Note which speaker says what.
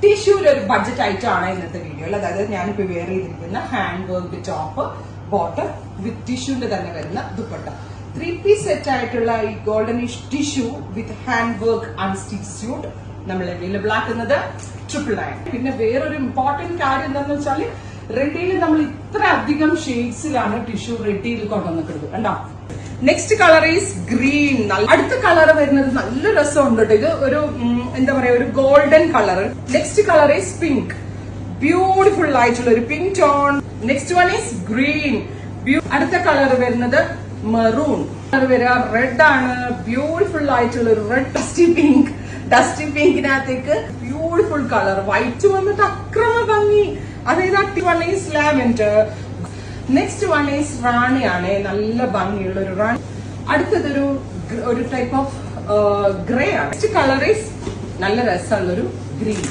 Speaker 1: ടിഷ്യൂല് ഒരു budget item ആണ് ഇന്നത്തെ വീഡിയോയിൽ. അതായത് ഞാനിപ്പോ വെയർ ചെയ്തിരിക്കുന്ന hand work top bottom with ടിഷ്യൂന്റെ തന്നെ വരുന്ന ദുപ്പട്ട. 3-piece സെറ്റ് ആയിട്ടുള്ള ഈ goldenish tissue with hand work unstitch suit നമ്മൾ അവൈലബിൾ ആക്കുന്നത് 999. പിന്നെ വേറൊരു ഇമ്പോർട്ടന്റ് കാര്യം എന്താണെന്ന് വെച്ചാല് റെഡിയിൽ നമ്മൾ ഇത്ര അധികം ഷെയ്ഡ്സിലാണ് ടിഷ്യൂ റെഡിയിൽ കൊണ്ടുവന്നിട്ടുള്ളത്. കണ്ടോ? Next colour is green. അടുത്ത കളർ വരുന്നത് നല്ല രസമുണ്ട് കേട്ടോ. ഇത് ഒരു എന്താ പറയാ, ഒരു golden colour. Next colour is pink. Beautiful ആയിട്ടുള്ള ഒരു pink tone. Next one is green. അടുത്ത കളർ വരുന്നത് മെറൂൺ. കളർ വരിക റെഡ് ആണ്. ബ്യൂട്ടിഫുൾ ആയിട്ടുള്ള ഒരു റെഡ് ഡസ്റ്റി പിങ്ക്. ഡസ്റ്റി പിങ്കിനകത്തേക്ക് ബ്യൂട്ടിഫുൾ കളർ വൈറ്റ് വന്നിട്ട് അക്രമ ഭംഗി. അതായത് one is lavender. Next one is റാണിയാണ്. നല്ല ഭംഗിയുള്ള ഒരു റാണി. അടുത്തതൊരു ഒരു ടൈപ്പ് ഓഫ് ഗ്രേ ആണ്. നെക്സ്റ്റ് കളർ ഈസ് നല്ല രസമുള്ളൊരു ഗ്രീൻ.